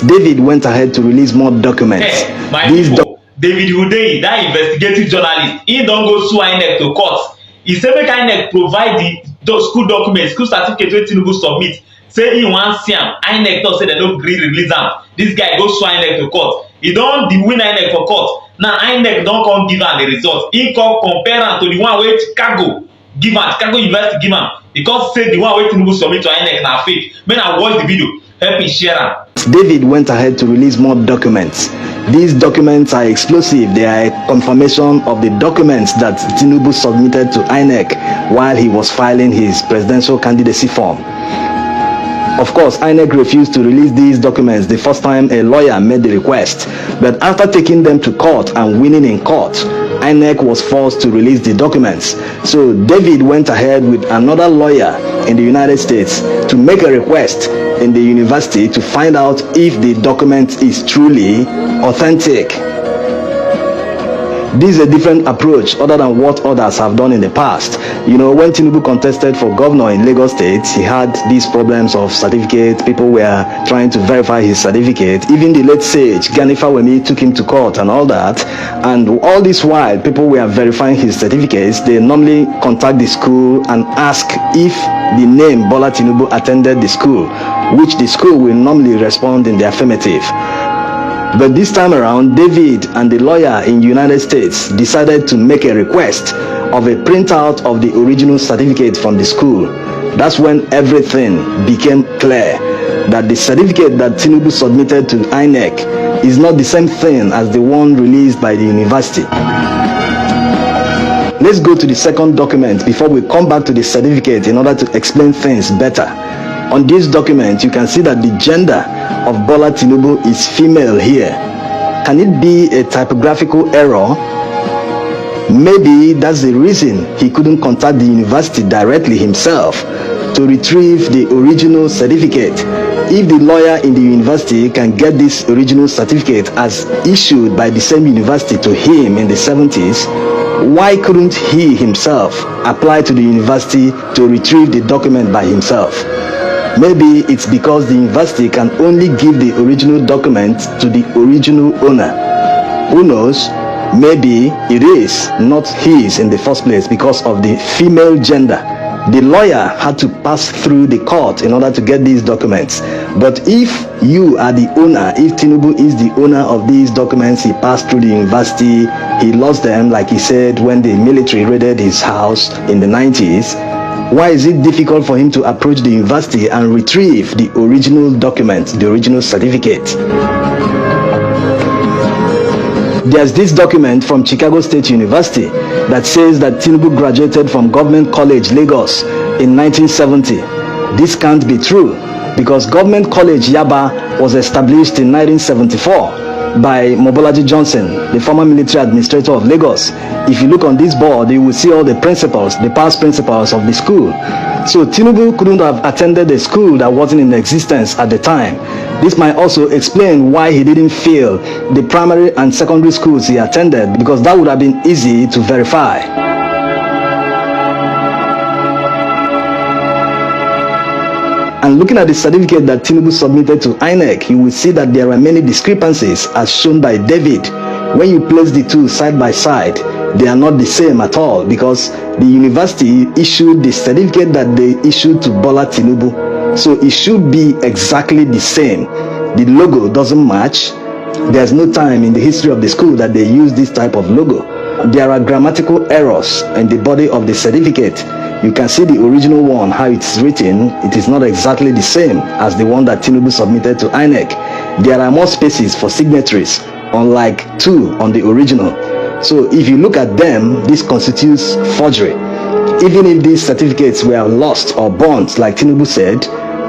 David went ahead to release more documents. David Hundeyin, that investigative journalist, he don't go sue INEC to court. He say make INEC provide the school documents, school certificate wey Tinubu submit. Say he wan see am, INEC talk say dem no gree release am. This guy go sue INEC to court. He don win INEC for court. Now INEC don come give am the result. He come compare am to the one wey Chicago give am, Chicago University give am, because say the one wey Tinubu submit to INEC na fake. Make I watch the video, help me share am. David went ahead to release more documents. These documents are explosive. They are a confirmation of the documents that Tinubu submitted to INEC while he was filing his presidential candidacy form. Of course, INEC refused to release these documents the first time a lawyer made the request. But after taking them to court and winning in court, INEC was forced to release the documents. So David went ahead with another lawyer in the United States to make a request in the university to find out if the document is truly authentic. This is a different approach other than what others have done in the past. You know, when Tinubu contested for governor in Lagos State, he had these problems of certificate. People were trying to verify his certificate. Even the late sage, Gani Fawemi, took him to court and all that. And all this while, people were verifying his certificates. They normally contact the school and ask if the name Bola Tinubu attended the school, which the school will normally respond in the affirmative. But this time around, David and the lawyer in the United States decided to make a request of a printout of the original certificate from the school. That's when everything became clear, that the certificate that Tinubu submitted to INEC is not the same thing as the one released by the university. Let's go to the second document before we come back to the certificate in order to explain things better. On this document, you can see that the gender of Bola Tinubu is female here. Can it be a typographical error? Maybe that's the reason he couldn't contact the university directly himself to retrieve the original certificate. If the lawyer in the university can get this original certificate as issued by the same university to him in the 70s, why couldn't he himself apply to the university to retrieve the document by himself? Maybe it's because the university can only give the original document to the original owner. Who knows? Maybe it is not his in the first place because of the female gender. The lawyer had to pass through the court in order to get these documents. But if you are the owner, if Tinubu is the owner of these documents, he passed through the university, he lost them, like he said, when the military raided his house in the 90s, why is it difficult for him to approach the university and retrieve the original document, the original certificate? There's this document from Chicago State University that says that Tinubu graduated from Government College, Lagos in 1970. This can't be true because Government College, Yaba was established in 1974 by Mobolaji Johnson, the former military administrator of Lagos. If you look on this board, you will see all the principals, the past principals of the school. So Tinubu couldn't have attended a school that wasn't in existence at the time. This might also explain why he didn't fail the primary and secondary schools he attended, because that would have been easy to verify. And looking at the certificate that Tinubu submitted to INEC, you will see that there are many discrepancies as shown by David. When you place the two side by side, they are not the same at all because the university issued the certificate that they issued to Bola Tinubu. So it should be exactly the same. The logo doesn't match. There's no time in the history of the school that they use this type of logo. There are grammatical errors in the body of the certificate. You can see the original one, how it's written. It is not exactly the same as the one that Tinubu submitted to INEC. There are more spaces for signatories, unlike 2 on the original. So if you look at them, this constitutes forgery. Even if these certificates were lost or burnt, like Tinubu said,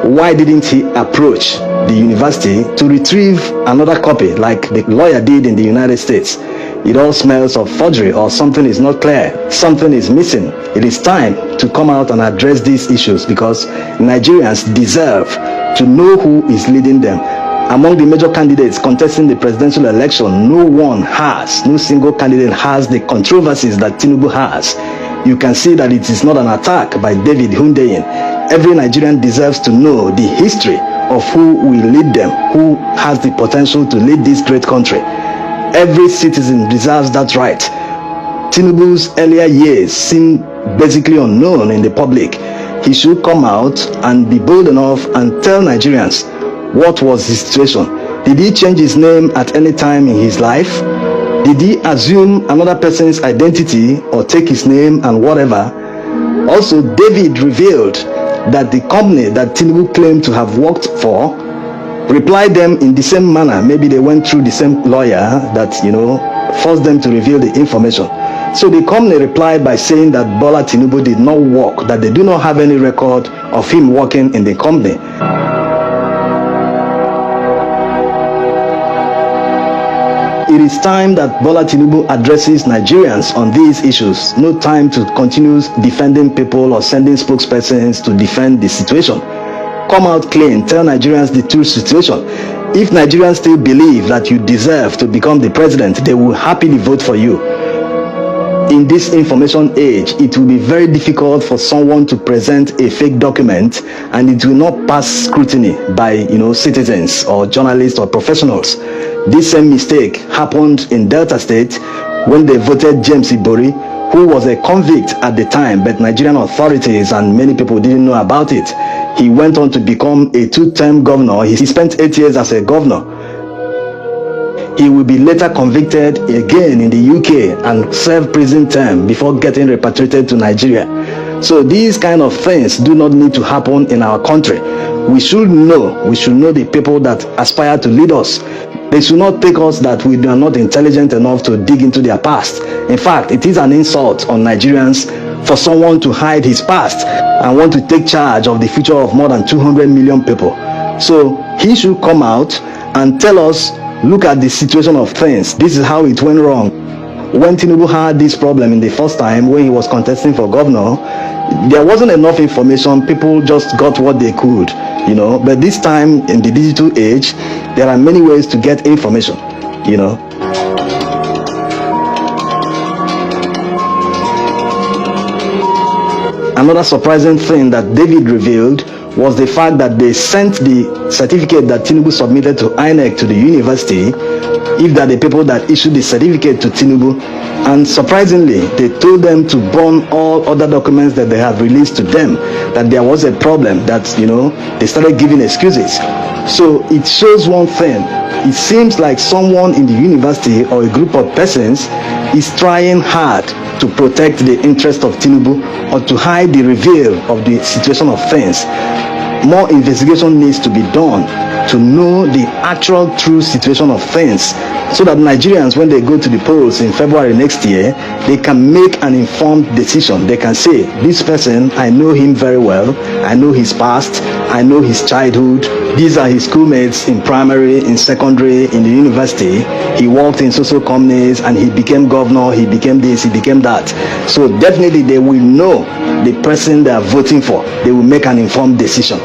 why didn't he approach the university to retrieve another copy like the lawyer did in the United States? It all smells of forgery, or something is not clear, something is missing. It is time to come out and address these issues because Nigerians deserve to know who is leading them. Among the major candidates contesting the presidential election, no single candidate has the controversies that Tinubu has. You can see that it is not an attack by David Hundeyin. Every Nigerian deserves to know the history of who will lead them, who has the potential to lead this great country. Every citizen deserves that right. Tinubu's earlier years seem basically unknown in the public. He should come out and be bold enough and tell Nigerians what was his situation. Did he change his name at any time in his life? Did he assume another person's identity or take his name and whatever? Also, David revealed that the company that Tinubu claimed to have worked for replied them in the same manner. Maybe they went through the same lawyer that, forced them to reveal the information. So the company replied by saying that Bola Tinubu did not work, that they do not have any record of him working in the company. It is time that Bola Tinubu addresses Nigerians on these issues. No time to continue defending people or sending spokespersons to defend the situation. Come out clean, tell Nigerians the true situation. If Nigerians still believe that you deserve to become the president, they will happily vote for you. In this information age, it will be very difficult for someone to present a fake document and it will not pass scrutiny by citizens or journalists or professionals. This same mistake happened in Delta State when they voted James Ibori, who was a convict at the time, but Nigerian authorities and many people didn't know about it. He went on to become a two-term governor. He spent 8 years as a governor. He will be later convicted again in the UK and serve prison term before getting repatriated to Nigeria. So these kind of things do not need to happen in our country. We should know the people that aspire to lead us. They should not take us that we are not intelligent enough to dig into their past. In fact, it is an insult on Nigerians for someone to hide his past and want to take charge of the future of more than 200 million people. So he should come out and tell us, look at the situation of things. This is how it went wrong. When Tinubu had this problem in the first time when he was contesting for governor, there wasn't enough information. People just got what they could, But this time in the digital age, there are many ways to get information, Another surprising thing that David revealed was the fact that they sent the certificate that Tinubu submitted to INEC to the university, if they're the people that issued the certificate to Tinubu. And surprisingly, they told them to burn all other documents that they have released to them, that there was a problem, that, they started giving excuses. So it shows one thing. It seems like someone in the university or a group of persons is trying hard to protect the interest of Tinubu or to hide the reveal of the situation of things. More investigation needs to be done to know the actual true situation of things, so that Nigerians, when they go to the polls in February next year, they can make an informed decision. They can say, this person, I know him very well, I know his past, I know his childhood, these are his schoolmates in primary, in secondary, in the university, he worked in social companies and he became governor, he became this, he became that. So definitely they will know the person they are voting for. They will make an informed decision.